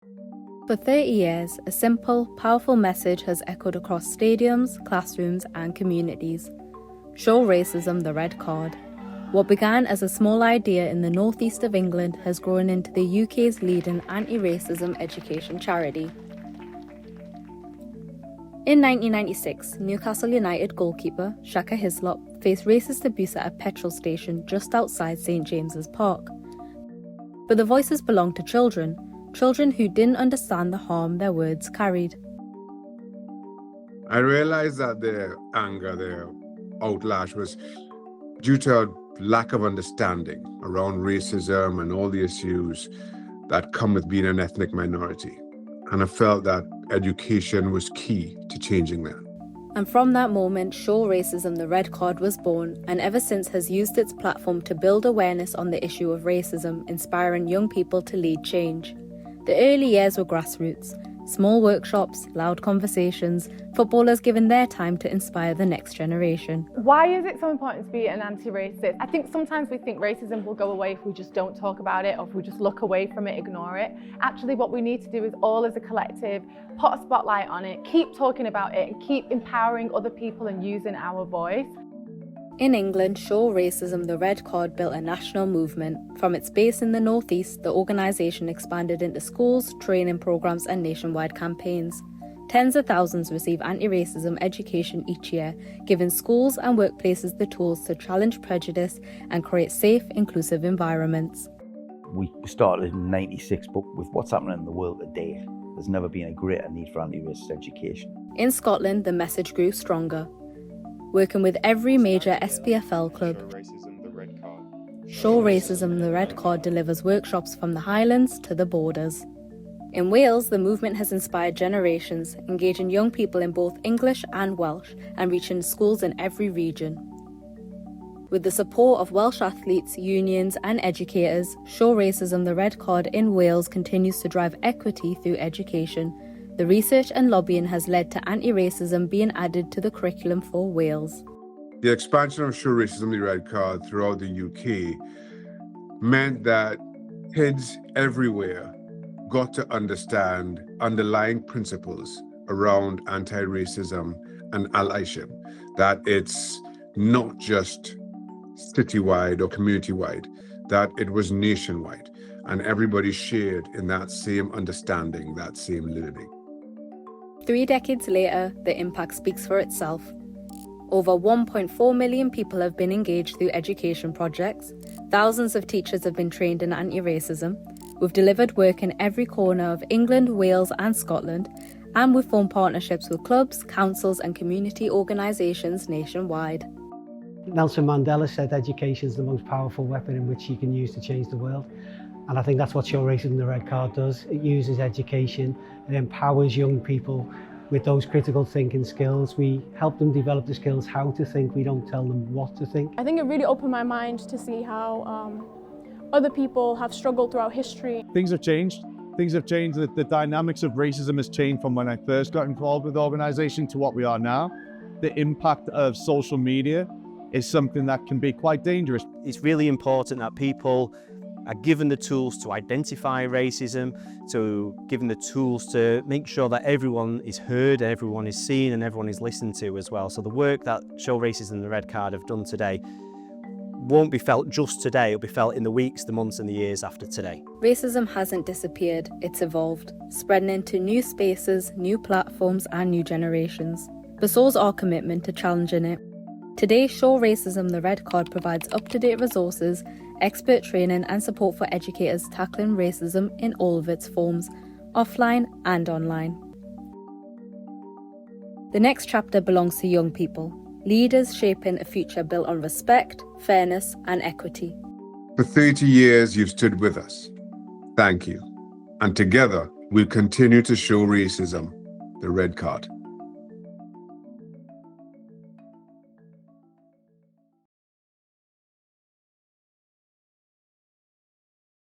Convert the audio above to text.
For 30 years, a simple, powerful message has echoed across stadiums, classrooms, and communities. Show racism the red card. What began as a small idea in the northeast of England has grown into the UK's leading anti-racism education charity. In 1996, Newcastle United goalkeeper Shaka Hislop faced racist abuse at a petrol station just outside St James's Park. But the voices belonged to children who didn't understand the harm their words carried. I realized that their anger, their outlash was due to a lack of understanding around racism and all the issues that come with being an ethnic minority. And I felt that education was key to changing that. And from that moment, Show Racism the Red Card was born, and ever since has used its platform to build awareness on the issue of racism, inspiring young people to lead change. The early years were grassroots. Small workshops, loud conversations, footballers given their time to inspire the next generation. Why is it so important to be an anti-racist? I think sometimes we think racism will go away if we just don't talk about it, or if we just look away from it, ignore it. Actually, what we need to do is all as a collective, put a spotlight on it, keep talking about it, and keep empowering other people and using our voice. In England, Show Racism the Red Card built a national movement. From its base in the northeast, the organisation expanded into schools, training programmes and nationwide campaigns. Tens of thousands receive anti-racism education each year, giving schools and workplaces the tools to challenge prejudice and create safe, inclusive environments. We started in '96, but with what's happening in the world today, there's never been a greater need for anti-racist education. In Scotland, the message grew stronger. Working with every major SPFL club, Show Racism the Red Card delivers workshops from the Highlands to the borders. In Wales, the movement has inspired generations, engaging young people in both English and Welsh and reaching schools in every region. With the support of Welsh athletes, unions and educators, Show Racism the Red Card in Wales continues to drive equity through education. The research and lobbying has led to anti-racism being added to the curriculum for Wales. The expansion of Show Racism the Red Card throughout the UK meant that kids everywhere got to understand underlying principles around anti-racism and allyship, that it's not just citywide or community-wide, that it was nationwide, and everybody shared in that same understanding, that same learning. 3 decades later, the impact speaks for itself. Over 1.4 million people have been engaged through education projects. Thousands of teachers have been trained in anti-racism. We've delivered work in every corner of England, Wales and Scotland, and we've formed partnerships with clubs, councils and community organisations nationwide. Nelson Mandela said education is the most powerful weapon in which you can use to change the world. And I think that's what Show Racism the Red Card does. It uses education, it empowers young people with those critical thinking skills. We help them develop the skills how to think, we don't tell them what to think. I think it really opened my mind to see how other people have struggled throughout history. Things have changed. The dynamics of racism has changed from when I first got involved with the organisation to what we are now. The impact of social media is something that can be quite dangerous. It's really important that people are given the tools to identify racism, to given the tools to make sure that everyone is heard, everyone is seen and everyone is listened to as well. So the work that Show Racism the Red Card have done today won't be felt just today, it'll be felt in the weeks, the months and the years after today. Racism hasn't disappeared, it's evolved, spreading into new spaces, new platforms and new generations. But so's our commitment to challenging it. Today, Show Racism the Red Card provides up-to-date resources, expert training and support for educators tackling racism in all of its forms, offline and online. The next chapter belongs to young people, leaders shaping a future built on respect, fairness and equity. For 30 years, you've stood with us. Thank you. And together, we'll continue to show racism the red card.